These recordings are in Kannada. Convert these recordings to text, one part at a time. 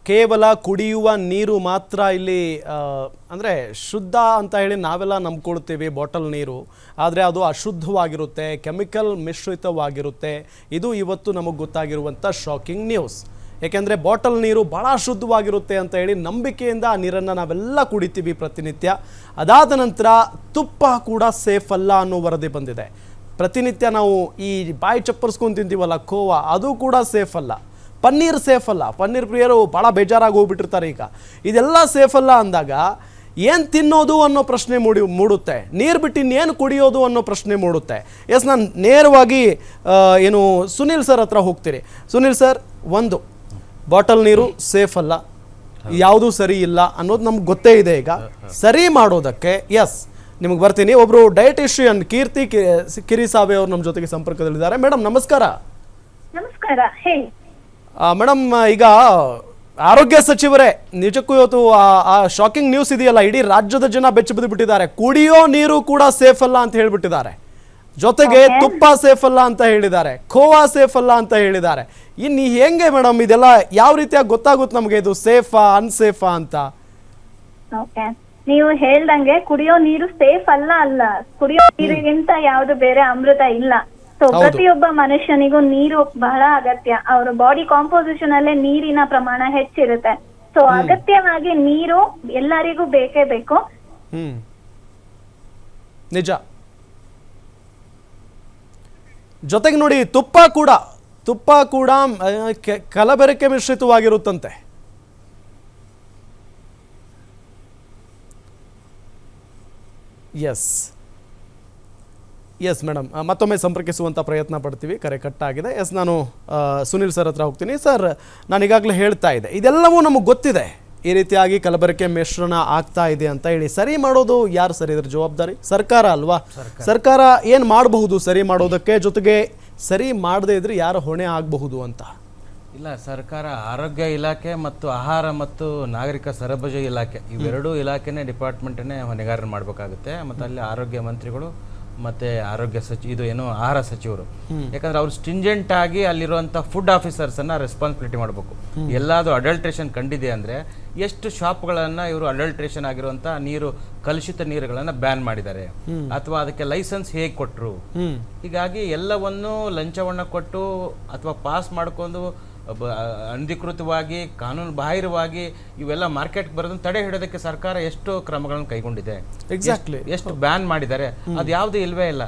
ಕೇವಲ ಕುಡಿಯುವ ನೀರು ಮಾತ್ರ ಇಲ್ಲಿ ಅಂದರೆ ಶುದ್ಧ ಅಂತ ಹೇಳಿ ನಾವೆಲ್ಲ ನಂಬ್ಕೊಳ್ತೀವಿ ಬಾಟಲ್ ನೀರು. ಆದರೆ ಅದು ಅಶುದ್ಧವಾಗಿರುತ್ತೆ, ಕೆಮಿಕಲ್ ಮಿಶ್ರಿತವಾಗಿರುತ್ತೆ. ಇದು ಇವತ್ತು ನಮಗೆ ಗೊತ್ತಾಗಿರುವಂಥ ಶಾಕಿಂಗ್ ನ್ಯೂಸ್. ಏಕೆಂದರೆ ಬಾಟಲ್ ನೀರು ಭಾಳ ಶುದ್ಧವಾಗಿರುತ್ತೆ ಅಂತ ಹೇಳಿ ನಂಬಿಕೆಯಿಂದ ಆ ನೀರನ್ನು ನಾವೆಲ್ಲ ಕುಡಿತೀವಿ ಪ್ರತಿನಿತ್ಯ. ಅದಾದ ನಂತರ ತುಪ್ಪ ಕೂಡ ಸೇಫ್ ಅಲ್ಲ ಅನ್ನೋ ವರದಿ ಬಂದಿದೆ. ಪ್ರತಿನಿತ್ಯ ನಾವು ಈ ಬಾಯಿ ಚಪ್ಪರ್ಸ್ಕೊಂಡು ತಿಂತೀವಲ್ಲ ಖೋವಾ, ಅದು ಕೂಡ ಸೇಫ್ ಅಲ್ಲ. ಪನ್ನೀರ್ ಸೇಫ್ ಅಲ್ಲ. ಪನ್ನೀರ್ ಪ್ರಿಯರು ಭಾಳ ಬೇಜಾರಾಗಿ ಹೋಗ್ಬಿಟ್ಟಿರ್ತಾರೆ. ಈಗ ಇದೆಲ್ಲ ಸೇಫ್ ಅಲ್ಲ ಅಂದಾಗ ಏನು ತಿನ್ನೋದು ಅನ್ನೋ ಪ್ರಶ್ನೆ ಮೂಡುತ್ತೆ. ನೀರು ಬಿಟ್ಟು ಇನ್ನೇನು ಕುಡಿಯೋದು ಅನ್ನೋ ಪ್ರಶ್ನೆ ಮೂಡುತ್ತೆ. ಎಸ್, ನಾನು ನೇರವಾಗಿ ಏನು ಸುನಿಲ್ ಸರ್ ಹತ್ರ ಹೋಗ್ತೀರಿ. ಸುನಿಲ್ ಸರ್, ಒಂದು ಬಾಟಲ್ ನೀರು ಸೇಫ್ ಅಲ್ಲ, ಯಾವುದೂ ಸರಿ ಇಲ್ಲ ಅನ್ನೋದು ನಮ್ಗೆ ಗೊತ್ತೇ ಇದೆ. ಈಗ ಸರಿ ಮಾಡೋದಕ್ಕೆ ಎಸ್ ನಿಮಗೆ ಬರ್ತೀನಿ. ಒಬ್ಬರು ಡಯಟಿಷಿಯನ್ ಕೀರ್ತಿ ಕಿರಿಸಾವೆ ಅವರು ನಮ್ಮ ಜೊತೆಗೆ ಸಂಪರ್ಕದಲ್ಲಿದ್ದಾರೆ. ಮೇಡಮ್ ನಮಸ್ಕಾರ. ನಮಸ್ಕಾರ, ಹೇಳಿ ಮೇಡಮ್. ಈಗ ಆರೋಗ್ಯ ಸಚಿವರೇ ನಿಜಕ್ಕೂ ಇವತ್ತು ಆ ಶಾಕಿಂಗ್ ನ್ಯೂಸ್ ಇದೆಯಲ್ಲ, ಇಡೀ ರಾಜ್ಯದ ಜನ ಬೆಚ್ಚ ಬಿದ್ದುಬಿಟ್ಟಿದ್ದಾರೆ. ಕುಡಿಯೋ ನೀರು ಕೂಡ ಸೇಫ್ ಅಲ್ಲ ಅಂತ ಹೇಳ್ಬಿಟ್ಟಿದ್ದಾರೆ. ಜೊತೆಗೆ ತುಪ್ಪ ಸೇಫ್ ಅಲ್ಲ ಅಂತ ಹೇಳಿದ್ದಾರೆ, ಖೋವಾ ಸೇಫ್ ಅಲ್ಲ ಅಂತ ಹೇಳಿದ್ದಾರೆ. ಇನ್ನು ಹೆಂಗೆ ಮೇಡಮ್ ಇದೆಲ್ಲ ಯಾವ ರೀತಿಯಾಗಿ ಗೊತ್ತಾಗುತ್ತೆ ನಮಗೆ ಇದು ಸೇಫಾ ಅನ್ಸೇಫಾ ಅಂತ? ಓಕೆ, ನೀವು ಹೇಳ್ದಂಗೆ ಕುಡಿಯೋ ನೀರು ಸೇಫ್ ಅಲ್ಲ. ಕುಡಿಯೋ ನೀರಿಗಿಂತ ಯಾವ್ದು ಬೇರೆ ಅಮೃತ ಇಲ್ಲ. ಸೊ ಪ್ರತಿಯೊಬ್ಬ ಮನುಷ್ಯನಿಗೂ ನೀರು ಬಹಳ ಅಗತ್ಯ. ಅವರ ಬಾಡಿ ಕಾಂಪೋಸಿಷನ್ ಅಲ್ಲೇ ನೀರಿನ ಪ್ರಮಾಣ ಹೆಚ್ಚಿರುತ್ತೆ. ಸೊ ಅಗತ್ಯವಾಗಿ ನೀರು ಎಲ್ಲರಿಗೂ ಬೇಕೇ ಬೇಕು. ನಿಜ. ಜೊತೆಗೆ ನೋಡಿ, ತುಪ್ಪ ಕೂಡ ಕಲಬೆರಕೆ ಮಿಶ್ರಿತವಾಗಿರುತ್ತಂತೆ. ಎಸ್ ಮೇಡಮ್, ಮತ್ತೊಮ್ಮೆ ಸಂಪರ್ಕಿಸುವಂಥ ಪ್ರಯತ್ನ ಪಡ್ತೀವಿ. ಕರೆ ಕಟ್ಟಾಗಿದೆ. ಎಸ್, ನಾನು ಸುನಿಲ್ ಸರ್ ಹತ್ರ ಹೋಗ್ತೀನಿ. ಸರ್, ನಾನು ಈಗಾಗಲೇ ಹೇಳ್ತಾ ಇದ್ದೆ, ಇದೆಲ್ಲವೂ ನಮಗೆ ಗೊತ್ತಿದೆ ಈ ರೀತಿಯಾಗಿ ಕಲಬೆರಕೆ ಮಿಶ್ರಣ ಆಗ್ತಾ ಇದೆ ಅಂತ ಹೇಳಿ. ಸರಿ ಮಾಡೋದು ಯಾರು ಸರ್? ಇದ್ರ ಜವಾಬ್ದಾರಿ ಸರ್ಕಾರ ಅಲ್ವಾ? ಸರ್ಕಾರ ಏನು ಮಾಡಬಹುದು ಸರಿ ಮಾಡೋದಕ್ಕೆ? ಜೊತೆಗೆ ಸರಿ ಮಾಡದೇ ಇದ್ರೆ ಯಾರು ಹೊಣೆ ಆಗಬಹುದು ಅಂತ? ಇಲ್ಲ, ಸರ್ಕಾರ ಆರೋಗ್ಯ ಇಲಾಖೆ ಮತ್ತು ಆಹಾರ ಮತ್ತು ನಾಗರಿಕ ಸರಬರಾಜು ಇಲಾಖೆ ಇವೆರಡೂ ಇಲಾಖೆನೇ ಡಿಪಾರ್ಟ್ಮೆಂಟನ್ನೇ ಹೊಣೆಗಾರರು ಮಾಡಬೇಕಾಗುತ್ತೆ. ಮತ್ತು ಅಲ್ಲಿ ಆರೋಗ್ಯ ಮಂತ್ರಿಗಳು ಮತ್ತು ಇದು ಏನು ಆಹಾರ ಸಚಿವರು. ಯಾಕಂದ್ರೆ ಅವ್ರು ಸ್ಟ್ರಿಂಜೆಂಟ್ ಆಗಿ ಅಲ್ಲಿರುವಂಥ ಫುಡ್ ಆಫೀಸರ್ಸನ್ನು ರೆಸ್ಪಾನ್ಸಿಬಿಲಿಟಿ ಮಾಡಬೇಕು. ಎಲ್ಲಾದರೂ ಅಡಲ್ಟ್ರೇಷನ್ ಕಂಡಿದೆ ಅಂದರೆ ಎಷ್ಟು ಶಾಪ್ಗಳನ್ನು ಇವರು ಅಡಲ್ಟ್ರೇಷನ್ ಆಗಿರುವಂಥ ನೀರು, ಕಲುಷಿತ ನೀರುಗಳನ್ನು ಬ್ಯಾನ್ ಮಾಡಿದ್ದಾರೆ, ಅಥವಾ ಅದಕ್ಕೆ ಲೈಸೆನ್ಸ್ ಹೇಗೆ ಕೊಟ್ಟರು. ಹೀಗಾಗಿ ಎಲ್ಲವನ್ನೂ ಲಂಚವನ್ನು ಕೊಟ್ಟು ಅಥವಾ ಪಾಸ್ ಮಾಡಿಕೊಂಡು ಅನಧಿಕೃತವಾಗಿ ಕಾನೂನು ಬಾಹಿರವಾಗಿ ಇವೆಲ್ಲ ಮಾರ್ಕೆಟ್ಗೆ ಬರೋದನ್ನು ತಡೆ ಹಿಡೋದಕ್ಕೆ ಸರ್ಕಾರ ಎಷ್ಟು ಕ್ರಮಗಳನ್ನು ಕೈಗೊಂಡಿದೆ, ಎಕ್ಸಾಕ್ಟ್ಲಿ ಎಷ್ಟು ಬ್ಯಾನ್ ಮಾಡಿದ್ದಾರೆ. ಅದು ಯಾವುದು ಇಲ್ವೇ ಇಲ್ಲ.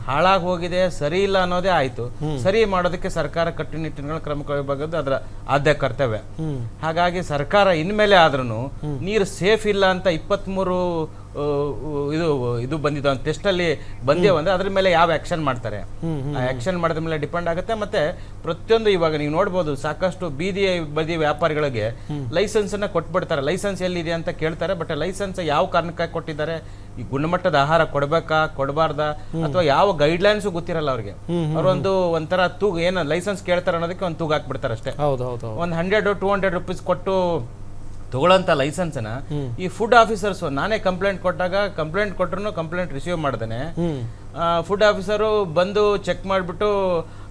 ಹಾಳಾಗಿ ಹೋಗಿದೆ, ಸರಿ ಇಲ್ಲ ಅನ್ನೋದೇ ಆಯ್ತು. ಸರಿ ಮಾಡೋದಕ್ಕೆ ಸರ್ಕಾರ ಕಟ್ಟುನಿಟ್ಟಿನ ಕ್ರಮ ಕೈಗೊಳ್ಳೋದು ಅದರ ಆದ್ಯ ಕರ್ತವ್ಯ. ಹಾಗಾಗಿ ಸರ್ಕಾರ ಇನ್ಮೇಲೆ ಆದ್ರೂ ನೀರು ಸೇಫ್ ಇಲ್ಲ ಅಂತ 23 ಇದು ಬಂದಿದ್ದು ಟೆಸ್ಟ್ ಅಲ್ಲಿ ಬಂದೇವು ಅಂದ್ರೆ ಅದ್ರ ಮೇಲೆ ಯಾವ ಆಕ್ಷನ್ ಮಾಡ್ತಾರೆ, ಆ ಆಕ್ಷನ್ ಮಾಡಿದ ಮೇಲೆ ಡಿಪೆಂಡ್ ಆಗುತ್ತೆ. ಮತ್ತೆ ಪ್ರತಿಯೊಂದು ಇವಾಗ ನೀವು ನೋಡ್ಬೋದು, ಸಾಕಷ್ಟು ಬದಿ ವ್ಯಾಪಾರಿಗಳಿಗೆ ಲೈಸೆನ್ಸ್ ಅನ್ನ ಕೊಟ್ಬಿಡ್ತಾರೆ. ಲೈಸೆನ್ಸ್ ಎಲ್ಲಿದೆ ಅಂತ ಕೇಳ್ತಾರೆ, ಬಟ್ ಲೈಸೆನ್ಸ್ ಯಾವ ಕಾರಣಕ್ಕಾಗಿ ಕೊಟ್ಟಿದ್ದಾರೆ, ಈ ಗುಣಮಟ್ಟದ ಆಹಾರ ಕೊಡ್ಬೇಕಾ ಕೊಡಬಾರ್ದಾ ಅಥವಾ ಯಾವ ಗೈಡ್ ಲೈನ್ಸ್ ಗೊತ್ತಿರಲ್ಲ ಅವ್ರಿಗೆ. ಅವರೊಂದು ಒಂಥರ ತೂಗು ಏನು ಲೈಸೆನ್ಸ್ ಕೇಳ್ತಾರೆ ಅನ್ನೋದಕ್ಕೆ ಒಂದು ತೂಗು ಹಾಕ್ಬಿಡ್ತಾರೆ ಅಷ್ಟೇ. ಒಂದು 100-200 ರೂಪೀಸ್ ಕೊಟ್ಟು ತಗೊಳ್ಳೋಂಥ ಲೈಸೆನ್ಸ್ನ ಈ ಫುಡ್ ಆಫೀಸರ್ಸ್, ನಾನೇ ಕಂಪ್ಲೇಂಟ್ ಕೊಟ್ಟಾಗ ಕಂಪ್ಲೇಂಟ್ ಕೊಟ್ಟರು ಕಂಪ್ಲೇಂಟ್ ರಿಸೀವ್ ಮಾಡ್ದೇನೆ ಫುಡ್ ಆಫೀಸರು ಬಂದು ಚೆಕ್ ಮಾಡಿಬಿಟ್ಟು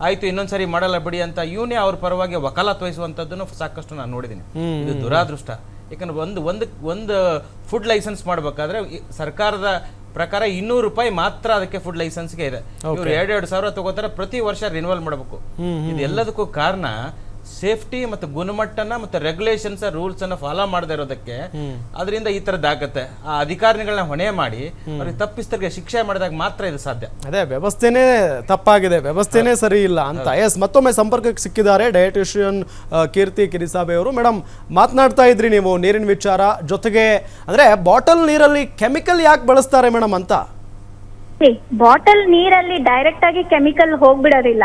ಆಯ್ತು ಇನ್ನೊಂದ್ಸರಿ ಮಾಡಲ್ಲ ಬಿಡಿ ಅಂತ ಇವನೇ ಅವ್ರ ಪರವಾಗಿ ವಕಾಲತ್ ವಹಿಸುವಂಥದ್ದನ್ನು ಸಾಕಷ್ಟು ನಾನು ನೋಡಿದ್ದೀನಿ. ಇದು ದುರಾದೃಷ್ಟ. ಯಾಕಂದ್ರೆ ಒಂದು ಫುಡ್ ಲೈಸೆನ್ಸ್ ಮಾಡ್ಬೇಕಾದ್ರೆ ಸರ್ಕಾರದ ಪ್ರಕಾರ 200 ರೂಪಾಯಿ ಮಾತ್ರ ಅದಕ್ಕೆ ಫುಡ್ ಲೈಸೆನ್ಸ್ಗೆ ಇದೆ. ಇವ್ರು 2,000 ತಗೋತಾರೆ, ಪ್ರತಿ ವರ್ಷ ರಿನ್ಯೂವಲ್ ಮಾಡಬೇಕು. ಇದು ಎಲ್ಲದಕ್ಕೂ ಕಾರಣ ಸೇಫ್ಟಿ ಮತ್ತು ಗುಣಮಟ್ಟನ ಮತ್ತು ರೆಗ್ಯುಲೇಷನ್ಸ್ ರೂಲ್ಸ್ ಅನ್ನ ಫಾಲೋ ಮಾಡದೇ ಇರೋದಕ್ಕೆ. ಅದರಿಂದ ಈ ತರದ್ದಾಗತ್ತೆ. ಆ ಅಧಿಕಾರಿಗಳನ್ನ ಹೊಣೆ ಮಾಡಿ ಅವ್ರಿಗೆ ತಪ್ಪಿಸ್ತರಿಗೆ ಶಿಕ್ಷೆ ಮಾಡಿದಾಗ ಮಾತ್ರ ಇದು ಸಾಧ್ಯ. ಅದೇ ವ್ಯವಸ್ಥೆನೇ ತಪ್ಪಾಗಿದೆ, ವ್ಯವಸ್ಥೆನೇ ಸರಿ ಇಲ್ಲ ಅಂತ. ಎಸ್, ಮತ್ತೊಮ್ಮೆ ಸಂಪರ್ಕಕ್ಕೆ ಸಿಕ್ಕಿದ್ದಾರೆ ಡಯಟಿಷಿಯನ್ ಕೀರ್ತಿ ಕಿರಿಸಾಬೆ ಅವರು. ಮೇಡಮ್, ಮಾತನಾಡ್ತಾ ಇದ್ರಿ ನೀವು ನೀರಿನ ವಿಚಾರ. ಜೊತೆಗೆ ಅಂದ್ರೆ ಬಾಟಲ್ ನೀರಲ್ಲಿ ಕೆಮಿಕಲ್ ಯಾಕೆ ಬಳಸ್ತಾರೆ ಮೇಡಮ್ ಅಂತ? ಬಾಟಲ್ ನೀರಲ್ಲಿ ಡೈರೆಕ್ಟ್ ಆಗಿ ಕೆಮಿಕಲ್ ಹೋಗ್ಬಿಡೋದಿಲ್ಲ.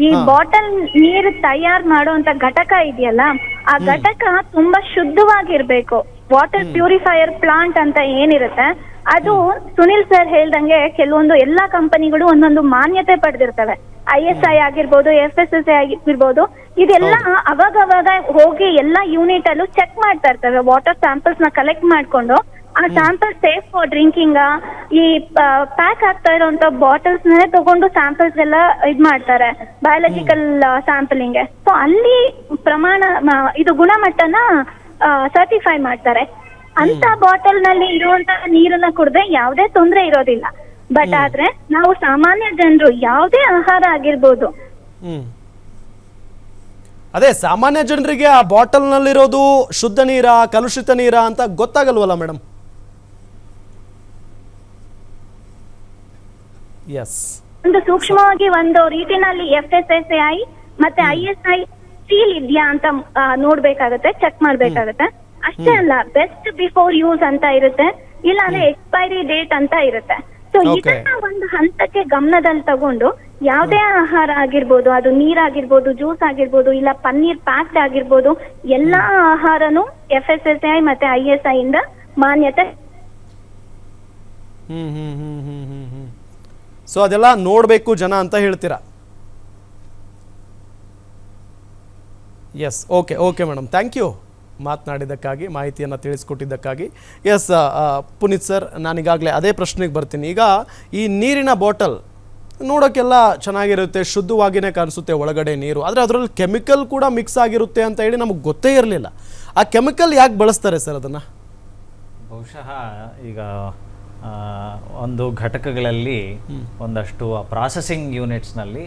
ಈ ಬಾಟಲ್ ನೀರು ತಯಾರು ಮಾಡುವಂತ ಘಟಕ ಇದೆಯಲ್ಲ, ಆ ಘಟಕ ತುಂಬಾ ಶುದ್ಧವಾಗಿರ್ಬೇಕು. ವಾಟರ್ ಪ್ಯೂರಿಫೈಯರ್ ಪ್ಲಾಂಟ್ ಅಂತ ಏನಿರುತ್ತೆ ಅದು ಸುನಿಲ್ ಸರ್ ಹೇಳ್ದಂಗೆ ಕೆಲವೊಂದು ಎಲ್ಲಾ ಕಂಪನಿಗಳು ಒಂದೊಂದು ಮಾನ್ಯತೆ ಪಡೆದಿರ್ತವೆ. ISI ಆಗಿರ್ಬೋದು, FSSAI ಆಗಿರ್ಬೋದು. ಇದೆಲ್ಲ ಅವಾಗ ಹೋಗಿ ಎಲ್ಲಾ ಯೂನಿಟ್ ಅಲ್ಲೂ ಚೆಕ್ ಮಾಡ್ತಾ ಇರ್ತವೆ. ವಾಟರ್ ಸ್ಯಾಂಪಲ್ಸ್ ನ ಕಲೆಕ್ಟ್ ಮಾಡ್ಕೊಂಡು ಆ ಸ್ಯಾಂಪಲ್ ಸೇಫ್ ಫಾರ್ ಡ್ರಿಂಕಿಂಗ್. ಈ ಪ್ಯಾಕ್ ಆಗ್ತಾ ಇರೋಂತ ಬಾಟಲ್ಸ್ ತಗೊಂಡು ಸ್ಯಾಂಪಲ್ಸ್ ಎಲ್ಲ ಇದ್ ಮಾಡ್ತಾರೆ ಬಯಾಲಜಿಕಲ್ ಸ್ಯಾಂಪಲಿಂಗ್. ಸೊ ಅಲ್ಲಿ ಪ್ರಮಾಣ ಇದು ಗುಣಮಟ್ಟನ ಸರ್ಟಿಫೈ ಮಾಡ್ತಾರೆ. ಅಂತ ಬಾಟಲ್ ನಲ್ಲಿ ಇರುವಂತ ನೀರನ್ನ ಕುಡಿದ್ರೆ ಯಾವುದೇ ತೊಂದರೆ ಇರೋದಿಲ್ಲ. ಬಟ್ ಆದ್ರೆ ನಾವು ಸಾಮಾನ್ಯ ಜನರು ಯಾವುದೇ ಆಹಾರ ಆಗಿರ್ಬೋದು, ಅದೇ ಸಾಮಾನ್ಯ ಜನರಿಗೆ ಆ ಬಾಟಲ್ನಲ್ಲಿರೋದು ಶುದ್ಧ ನೀರಾ ಕಲುಷಿತ ನೀರಾ ಅಂತ ಗೊತ್ತಾಗಲ್ವಲ್ಲ ಮೇಡಮ್? ಎಸ್, ಒಂದು ಸೂಕ್ಷ್ಮವಾಗಿ ಒಂದು ರೀತಿನಲ್ಲಿ FSSAI ಮತ್ತೆ ISI ಸೀಲ್ ಇದೆಯಾ ಅಂತ ನೋಡ್ಬೇಕಾಗತ್ತೆ, ಚೆಕ್ ಮಾಡ್ಬೇಕಾಗತ್ತೆ. ಅಷ್ಟೇ ಅಲ್ಲ, ಬೆಸ್ಟ್ ಬಿಫೋರ್ ಯೂಸ್ ಅಂತ ಇರುತ್ತೆ, ಇಲ್ಲ ಅಂದ್ರೆ ಎಕ್ಸ್ಪೈರಿ ಡೇಟ್ ಅಂತ ಇರುತ್ತೆ. ಸೊ ಇದನ್ನ ಒಂದು ಹಂತಕ್ಕೆ ಗಮನದಲ್ಲಿ ತಗೊಂಡು ಯಾವುದೇ ಆಹಾರ ಆಗಿರ್ಬೋದು, ಅದು ನೀರಾಗಿರ್ಬೋದು, ಜ್ಯೂಸ್ ಆಗಿರ್ಬೋದು, ಇಲ್ಲ ಪನ್ನೀರ್ ಪ್ಯಾಕ್ಡ್ ಆಗಿರ್ಬೋದು, ಎಲ್ಲಾ ಆಹಾರನು FSSAI ಮತ್ತೆ ISI ಇಂದ ಮಾನ್ಯತೆ. ಸೊ ಅದೆಲ್ಲ ನೋಡಬೇಕು ಜನ ಅಂತ ಹೇಳ್ತೀರಾ? Yes, okay okay madam, thank you ಮಾತನಾಡಿದ್ದಕ್ಕಾಗಿ, ಮಾಹಿತಿಯನ್ನು ತಿಳಿಸ್ಕೊಟ್ಟಿದ್ದಕ್ಕಾಗಿ. ಎಸ್ ಪುನೀತ್ ಸರ್, ನಾನೀಗಾಗಲೇ ಅದೇ ಪ್ರಶ್ನೆಗೆ ಬರ್ತೀನಿ. ಈಗ ಈ ನೀರಿನ ಬಾಟಲ್ ನೋಡೋಕ್ಕೆಲ್ಲ ಚೆನ್ನಾಗಿರುತ್ತೆ, ಶುದ್ಧವಾಗಿಯೇ ಕಾಣಿಸುತ್ತೆ ಒಳಗಡೆ ನೀರು, ಆದರೆ ಅದರಲ್ಲಿ ಕೆಮಿಕಲ್ ಕೂಡ ಮಿಕ್ಸ್ ಆಗಿರುತ್ತೆ ಅಂತ ಹೇಳಿ ನಮಗೆ ಗೊತ್ತೇ ಇರಲಿಲ್ಲ. ಆ ಕೆಮಿಕಲ್ ಯಾಕೆ ಬಳಸ್ತಾರೆ ಸರ್ ಅದನ್ನು? ಬಹುಶಃ ಈಗ ಒಂದು ಘಟಕಗಳಲ್ಲಿ ಒಂದಷ್ಟು ಪ್ರಾಸೆಸಿಂಗ್ ಯೂನಿಟ್ಸ್ನಲ್ಲಿ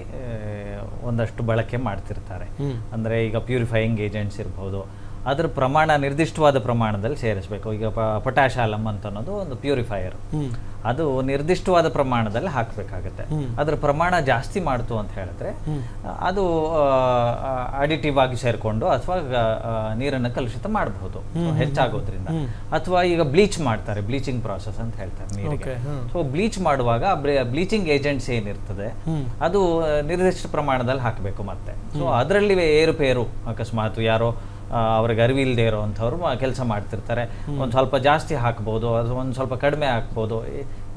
ಒಂದಷ್ಟು ಬಳಕೆ ಮಾಡ್ತಿರ್ತಾರೆ. ಅಂದರೆ ಈಗ ಪ್ಯೂರಿಫೈಯಿಂಗ್ ಏಜೆಂಟ್ಸ್ ಇರ್ಬೋದು, ಅದರ ಪ್ರಮಾಣ ನಿರ್ದಿಷ್ಟವಾದ ಪ್ರಮಾಣದಲ್ಲಿ ಸೇರಿಸಬೇಕು. ಈಗ ಪೊಟ್ಯಾಶಾಲಮ್ ಅಂತ ಅನ್ನೋದು ಒಂದು ಪ್ಯೂರಿಫೈಯರ್, ಅದು ನಿರ್ದಿಷ್ಟವಾದ ಪ್ರಮಾಣದಲ್ಲಿ ಹಾಕಬೇಕಾಗತ್ತೆ. ಅದರ ಪ್ರಮಾಣ ಜಾಸ್ತಿ ಮಾಡ್ತು ಅಂತ ಹೇಳಿದ್ರೆ ಅದು ಅಡಿಟಿವ್ ಆಗಿ ಸೇರಿಕೊಂಡು ಅಥವಾ ನೀರನ್ನು ಕಲುಷಿತ ಮಾಡಬಹುದು ಹೆಚ್ಚಾಗೋದ್ರಿಂದ. ಅಥವಾ ಈಗ ಬ್ಲೀಚ್ ಮಾಡ್ತಾರೆ, ಬ್ಲೀಚಿಂಗ್ ಪ್ರಾಸೆಸ್ ಅಂತ ಹೇಳ್ತಾರೆ ನೀರಿಗೆ. ಸೊ ಬ್ಲೀಚ್ ಮಾಡುವಾಗ ಬ್ಲೀಚಿಂಗ್ ಏಜೆಂಟ್ಸ್ ಏನಿರ್ತದೆ ಅದು ನಿರ್ದಿಷ್ಟ ಪ್ರಮಾಣದಲ್ಲಿ ಹಾಕಬೇಕು. ಮತ್ತೆ ಸೊ ಅದರಲ್ಲಿ ಏರುಪೇರು ಅಕಸ್ಮಾತ್ ಯಾರೋ ಅವ್ರಿಗೆ ಅರಿವಿಲ್ಲದೆ ಇರೋವಂಥವ್ರು ಕೆಲಸ ಮಾಡ್ತಿರ್ತಾರೆ, ಒಂದು ಸ್ವಲ್ಪ ಜಾಸ್ತಿ ಹಾಕ್ಬೋದು, ಅದು ಒಂದು ಸ್ವಲ್ಪ ಕಡಿಮೆ ಹಾಕ್ಬೋದು.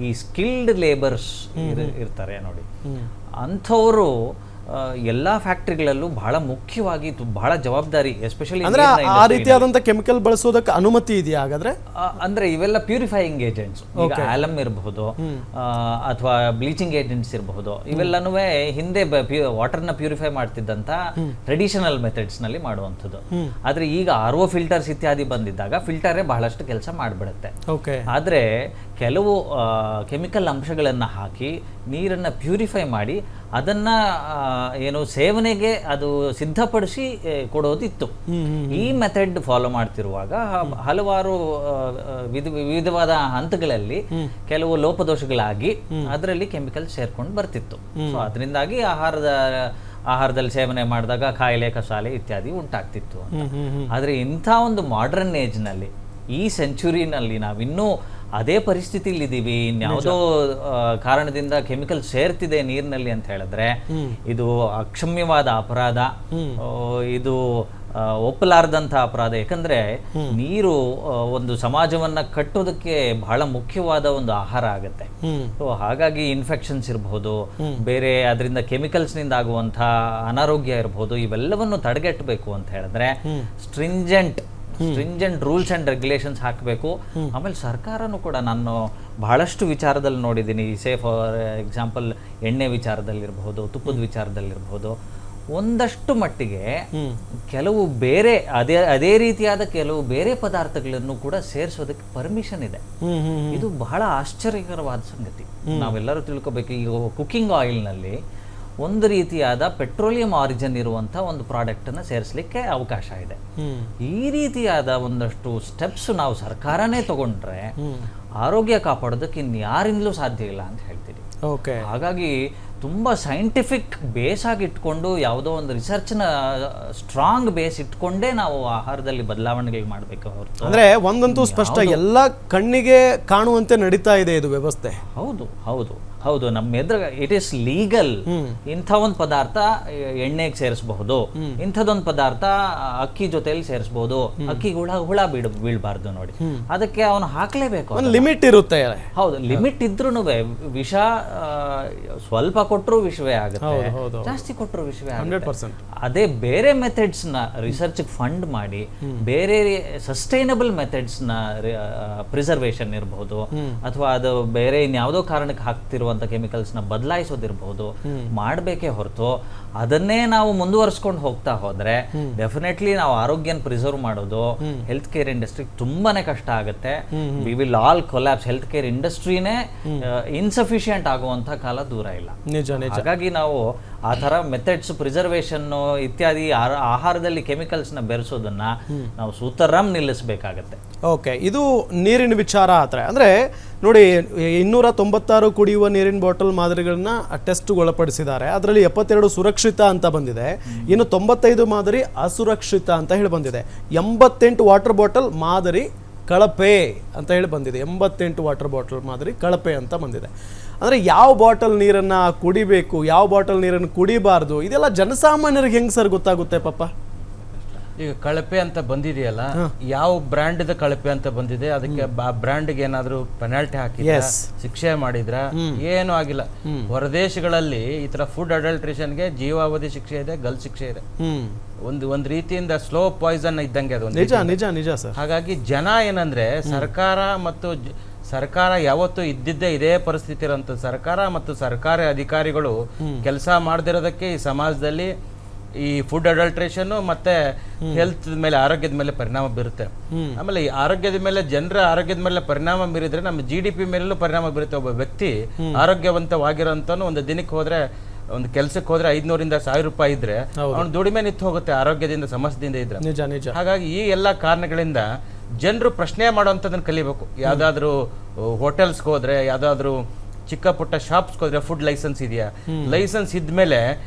ಈ ಸ್ಕಿಲ್ಡ್ ಲೇಬರ್ಸ್ ಇರ್ತಾರೆ ನೋಡಿ, ಅಂಥವರು ಎಲ್ಲ ಫ್ಯಾಕ್ಟ್ರಿಗಳಲ್ಲೂ ಬಹಳ ಮುಖ್ಯವಾಗಿ ಬಹಳ ಜವಾಬ್ದಾರಿ, ಎಸ್ಪೆಷಲಿ ಆ ರೀತಿಯಾದಂಥ ಕೆಮಿಕಲ್ ಬಳಸೋದಕ್ಕೆ ಅನುಮತಿ ಇದೆಯಾ ಹಾಗಾದ್ರೆ? ಅಂದ್ರೆ ಇವೆಲ್ಲ ಪ್ಯೂರಿಫೈಯಿಂಗ್ ಏಜೆಂಟ್ಸ್, ಈಗ ಆಲಮ್ ಇರಬಹುದು ಅಥವಾ ಬ್ಲೀಚಿಂಗ್ ಏಜೆಂಟ್ಸ್ ಇರಬಹುದು, ಇವೆಲ್ಲನೂ ಹಿಂದೆ ವಾಟರ್ನ ಪ್ಯೂರಿಫೈ ಮಾಡ್ತಿದ್ದಂತ ಟ್ರೆಡಿಷನಲ್ ಮೆಥಡ್ಸ್ ನಲ್ಲಿ ಮಾಡುವಂಥದ್ದು. ಆದ್ರೆ ಈಗ RO ಫಿಲ್ಟರ್ಸ್ ಇತ್ಯಾದಿ ಬಂದಿದ್ದಾಗ ಫಿಲ್ಟರೇ ಬಹಳಷ್ಟು ಕೆಲಸ ಮಾಡಿಬಿಡುತ್ತೆ. ಆದ್ರೆ ಕೆಲವು ಕೆಮಿಕಲ್ ಅಂಶಗಳನ್ನು ಹಾಕಿ ನೀರನ್ನು ಪ್ಯೂರಿಫೈ ಮಾಡಿ ಅದನ್ನ ಏನು ಸೇವನೆಗೆ ಅದು ಸಿದ್ಧಪಡಿಸಿ ಕೊಡೋದಿತ್ತು. ಈ ಮೆಥಡ್ ಫಾಲೋ ಮಾಡ್ತಿರುವಾಗ ಹಲವಾರು ವಿವಿಧವಾದ ಹಂತಗಳಲ್ಲಿ ಕೆಲವು ಲೋಪದೋಷಗಳಾಗಿ ಅದರಲ್ಲಿ ಕೆಮಿಕಲ್ ಸೇರ್ಕೊಂಡು ಬರ್ತಿತ್ತು. ಸೊ ಅದರಿಂದಾಗಿ ಆಹಾರದಲ್ಲಿ ಸೇವನೆ ಮಾಡಿದಾಗ ಕಾಯಿಲೆ ಕಸಾಲೆ ಇತ್ಯಾದಿ ಉಂಟಾಗ್ತಿತ್ತು ಅಂತ. ಆದ್ರೆ ಇಂಥ ಒಂದು ಮಾಡರ್ನ್ ಏಜ್ನಲ್ಲಿ, ಈ ಸೆಂಚುರಿನಲ್ಲಿ ನಾವಿನ್ನೂ ಅದೇ ಪರಿಸ್ಥಿತಿಯಲ್ಲಿ ಇದ್ದೀವಿ. ಇನ್ಯಾವುದೋ ಕಾರಣದಿಂದ ಕೆಮಿಕಲ್ ಸೇರ್ತಿದೆ ನೀರಿನಲ್ಲಿ ಅಂತ ಹೇಳಿದ್ರೆ ಇದು ಅಕ್ಷಮ್ಯವಾದ ಅಪರಾಧ, ಇದು ಒಪ್ಪಲಾರದಂಥ ಅಪರಾಧ. ಯಾಕಂದ್ರೆ ನೀರು ಒಂದು ಸಮಾಜವನ್ನ ಕಟ್ಟೋದಕ್ಕೆ ಬಹಳ ಮುಖ್ಯವಾದ ಒಂದು ಆಹಾರ ಆಗತ್ತೆ. ಸೊ ಹಾಗಾಗಿ ಇನ್ಫೆಕ್ಷನ್ಸ್ ಇರಬಹುದು, ಬೇರೆ ಅದರಿಂದ ಕೆಮಿಕಲ್ಸ್ ನಿಂದ ಆಗುವಂಥ ಅನಾರೋಗ್ಯ ಇರಬಹುದು, ಇವೆಲ್ಲವನ್ನು ತಡೆಗಟ್ಟಬೇಕು ಅಂತ ಹೇಳಿದ್ರೆ ಸ್ಟ್ರಿಂಜೆಂಟ್ ರೂಲ್ಸ್ ಅಂಡ್ ರೆಗ್ಯುಲೇಷನ್ಸ್ ಹಾಕಬೇಕು. ಆಮೇಲೆ ಸರ್ಕಾರನೂ ಕೂಡ ನಾನು ಬಹಳಷ್ಟು ವಿಚಾರದಲ್ಲಿ ನೋಡಿದ್ದೀನಿ. ಫಾರ್ ಎಕ್ಸಾಂಪಲ್ ಎಣ್ಣೆ ವಿಚಾರದಲ್ಲಿರ್ಬಹುದು, ತುಪ್ಪದ ವಿಚಾರದಲ್ಲಿರ್ಬಹುದು, ಒಂದಷ್ಟು ಮಟ್ಟಿಗೆ ಕೆಲವು ಬೇರೆ ಅದೇ ರೀತಿಯಾದ ಕೆಲವು ಬೇರೆ ಪದಾರ್ಥಗಳನ್ನು ಕೂಡ ಸೇರಿಸೋದಕ್ಕೆ ಪರ್ಮಿಷನ್ ಇದೆ. ಇದು ಬಹಳ ಆಶ್ಚರ್ಯಕರವಾದ ಸಂಗತಿ. ನಾವೆಲ್ಲರೂ ತಿಳ್ಕೊಬೇಕು. ಈಗ ಕುಕಿಂಗ್ ಆಯಿಲ್ನಲ್ಲಿ ಒಂದು ರೀತಿಯಾದ ಪೆಟ್ರೋಲಿಯಂ ಆರಿಜಿನ್ ಇರುವಂಥ ಒಂದು ಪ್ರಾಡಕ್ಟನ್ನು ಸೇರಿಸಲಿಕ್ಕೆ ಅವಕಾಶ ಇದೆ. ಈ ರೀತಿಯಾದ ಒಂದಷ್ಟು ಸ್ಟೆಪ್ಸ್ ನಾವು ಸರ್ಕಾರನೇ ತಗೊಂಡ್ರೆ ಆರೋಗ್ಯ ಕಾಪಾಡೋದಕ್ಕೆ ಇನ್ಯಾರಿಂದಲೂ ಸಾಧ್ಯ ಇಲ್ಲ ಅಂತ ಹೇಳ್ತೀನಿ. ಹಾಗಾಗಿ ತುಂಬ ಸೈಂಟಿಫಿಕ್ ಬೇಸ್ ಆಗಿ ಇಟ್ಕೊಂಡು ಯಾವುದೋ ಒಂದು ರಿಸರ್ಚ್ನ ಸ್ಟ್ರಾಂಗ್ ಬೇಸ್ ಇಟ್ಕೊಂಡೇ ನಾವು ಆಹಾರದಲ್ಲಿ ಬದಲಾವಣೆಗಳು ಮಾಡಬೇಕು ಹೊರತು. ಅಂದ್ರೆ ಒಂದಂತೂ ಸ್ಪಷ್ಟ, ಎಲ್ಲ ಕಣ್ಣಿಗೆ ಕಾಣುವಂತೆ ನಡೀತಾ ಇದೆ ಇದು ವ್ಯವಸ್ಥೆ. ಹೌದು. ಹೌದು, ನಮ್ಮ ಎದುರು ಇಟ್ ಈಸ್ ಲೀಗಲ್. ಇಂಥ ಒಂದು ಪದಾರ್ಥ ಎಣ್ಣೆಗೆ ಸೇರಿಸಬಹುದು, ಇಂಥದೊಂದು ಪದಾರ್ಥ ಅಕ್ಕಿ ಜೊತೆಯಲ್ಲಿ ಸೇರಿಸಬಹುದು, ಅಕ್ಕಿಗೆ ಹುಳ ಬೀಳಬಾರ್ದು ನೋಡಿ, ಅದಕ್ಕೆ ಅವನು ಹಾಕ್ಲೇಬೇಕು. ಲಿಮಿಟ್ ಇರುತ್ತೆ. ಹೌದು, ಲಿಮಿಟ್ ಇದ್ರೂ ವಿಷ ಸ್ವಲ್ಪ ಕೊಟ್ಟರು ವಿಷವೇ ಆಗುತ್ತೆ, ಜಾಸ್ತಿ ಕೊಟ್ಟರು ವಿಷವೇ ಆಗುತ್ತೆ. ಅದೇ ಬೇರೆ ಮೆಥಡ್ಸ್ ನ ರಿಸರ್ಚ್ ಫಂಡ್ ಮಾಡಿ, ಬೇರೆ ಸಸ್ಟೈನಬಲ್ ಮೆಥಡ್ಸ್ ನ ಪ್ರಿಸರ್ವೇಷನ್ ಇರಬಹುದು, ಅಥವಾ ಅದು ಬೇರೆ ಇನ್ಯಾವುದೋ ಕಾರಣಕ್ಕೆ ಹಾಕ್ತಿರುವಂತ ಕೆಮಿಕಲ್ಸ್ ನ ಬದಲಾಯಿಸೋದಿರಬಹುದು, ಮಾಡಬೇಕೇ ಹೊರತು ಅದನ್ನೇ ನಾವು ಮುಂದುವರಿಸ್ಕೊಂಡು ಹೋಗ್ತಾ ಹೋದ್ರೆ ಡೆಫಿನೆಟ್ಲಿ ನಾವು ಆರೋಗ್ಯನ ಪ್ರಿಸರ್ವ್ ಮಾಡೋದು ಹೆಲ್ತ್ ಕೇರ್ ಇಂಡಸ್ಟ್ರಿ ತುಂಬಾನೇ ಕಷ್ಟ ಆಗುತ್ತೆ. We will all collapse. Health care ಇಂಡಸ್ಟ್ರಿನೇ ಇನ್ಸಫಿಷಿಯಂಟ್ ಆಗುವಂತ ಕಾಲ ದೂರ ಇಲ್ಲ. ಹಾಗಾಗಿ ನಾವು ಆ ಥರ ಮೆಥಡ್ಸ್, ಪ್ರಿಸರ್ವೇಷನ್ ಇತ್ಯಾದಿ ಆಹಾರದಲ್ಲಿ ಕೆಮಿಕಲ್ಸ್ ನ ಬೆರೆಸೋದನ್ನ ನಾವು ಸೂತರಾಮ್ ನಿಲ್ಲಿಸಬೇಕಾಗತ್ತೆ. ಓಕೆ, ಇದು ನೀರಿನ ವಿಚಾರ. ಅಂದ್ರೆ ನೋಡಿ, 296 ಕುಡಿಯುವ ನೀರಿನ ಬಾಟಲ್ ಮಾದರಿಗಳನ್ನ ಟೆಸ್ಟ್ಗೆ ಒಳಪಡಿಸಿದ್ದಾರೆ. ಅದರಲ್ಲಿ 72 ಸುರಕ್ಷಿತ ಅಂತ ಬಂದಿದೆ, ಇನ್ನು 95 ಮಾದರಿ ಅಸುರಕ್ಷಿತ ಅಂತ ಹೇಳಿ ಬಂದಿದೆ. 88 ವಾಟರ್ ಬಾಟಲ್ ಮಾದರಿ ಕಳಪೆ ಅಂತ ಹೇಳಿ ಬಂದಿದೆ. 88 ವಾಟರ್ ಬಾಟಲ್ ಮಾದರಿ ಕಳಪೆ ಅಂತ ಬಂದಿದೆ. ಅಂದರೆ ಯಾವ ಬಾಟಲ್ ನೀರನ್ನು ಕುಡಿಬೇಕು, ಯಾವ ಬಾಟಲ್ ನೀರನ್ನು ಕುಡಿಬಾರ್ದು, ಇದೆಲ್ಲ ಜನಸಾಮಾನ್ಯರಿಗೆ ಹೆಂಗೆ ಸರ್ ಗೊತ್ತಾಗುತ್ತೆ ಪಾಪ? ಈಗ ಕಳಪೆ ಅಂತ ಬಂದಿದೆಯಲ್ಲ, ಯಾವ ಬ್ರ್ಯಾಂಡ್ ಕಳಪೆ ಅಂತ ಬಂದಿದೆ, ಅದಕ್ಕೆ ಆ ಬ್ರ್ಯಾಂಡ್ಗೆ ಏನಾದ್ರು ಪೆನಾಲ್ಟಿ ಹಾಕಿದ್ರ, ಶಿಕ್ಷೆ ಮಾಡಿದ್ರ? ಏನು ಆಗಿಲ್ಲ. ಹೊರದೇಶಗಳಲ್ಲಿ ಈ ತರ ಫುಡ್ ಅಡಲ್ಟ್ರೇಷನ್ಗೆ ಜೀವಾವಧಿ ಶಿಕ್ಷೆ ಇದೆ, ಗಲ್ ಶಿಕ್ಷೆ ಇದೆ. ಒಂದ್ ರೀತಿಯಿಂದ ಸ್ಲೋ ಪಾಯ್ಸನ್ ಇದ್ದಂಗೆ ಅದು. ನಿಜ ನಿಜ ನಿಜ ಸರ್. ಹಾಗಾಗಿ ಜನ ಏನಂದ್ರೆ ಸರ್ಕಾರ ಯಾವತ್ತು ಇದ್ದಿದ್ದೇ ಇದೇ ಪರಿಸ್ಥಿತಿ ಇರೋಂಥ ಸರ್ಕಾರ ಮತ್ತು ಸರ್ಕಾರಿ ಅಧಿಕಾರಿಗಳು ಕೆಲಸ ಮಾಡದಿರೋದಕ್ಕೆ ಈ ಸಮಾಜದಲ್ಲಿ ಈ ಫುಡ್ ಅಡಲ್ಟ್ರೇಷನ್ ಮತ್ತೆ ಹೆಲ್ತ್ ಮೇಲೆ, ಆರೋಗ್ಯದ ಮೇಲೆ ಪರಿಣಾಮ ಬೀರುತ್ತೆ. ಆಮೇಲೆ ಈ ಆರೋಗ್ಯದ ಮೇಲೆ, ಜನರ ಆರೋಗ್ಯದ ಮೇಲೆ ಪರಿಣಾಮ ಬೀರಿದ್ರೆ ನಮ್ಮ GDP ಮೇಲೂ ಪರಿಣಾಮ ಬೀರುತ್ತೆ. ಒಬ್ಬ ವ್ಯಕ್ತಿ ಆರೋಗ್ಯವಂತವಾಗಿರೋಂಥನು ಒಂದು ದಿನಕ್ಕೆ ಹೋದ್ರೆ, ಒಂದು ಕೆಲಸಕ್ಕೆ ಹೋದ್ರೆ 500ರಿಂದ 1000 ರೂಪಾಯಿ ಇದ್ರೆ ಅವ್ನ ದುಡಿಮೆ ನಿಂತು ಹೋಗುತ್ತೆ ಆರೋಗ್ಯದಿಂದ, ಸಮಸ್ಯೆದಿಂದ ಇದ್ರೆ. ಹಾಗಾಗಿ ಈ ಎಲ್ಲಾ ಕಾರಣಗಳಿಂದ ಜನರು ಪ್ರಶ್ನೆ ಮಾಡುವಂಥದ್ದನ್ನು ಕಲಿಬೇಕು. ಯಾವ್ದಾದ್ರು ಹೋಟೆಲ್ಸ್ಗೆ ಹೋದ್ರೆ, ಯಾವ್ದಾದ್ರು ಚಿಕ್ಕ ಪುಟ್ಟ ಶಾಪ್ಸ್ಗೆ ಹೋದ್ರೆ ಫುಡ್ ಲೈಸೆನ್ಸ್ ಇದೆಯಾ, ಲೈಸೆನ್ಸ್ ಇದ್ಮೇಲೆ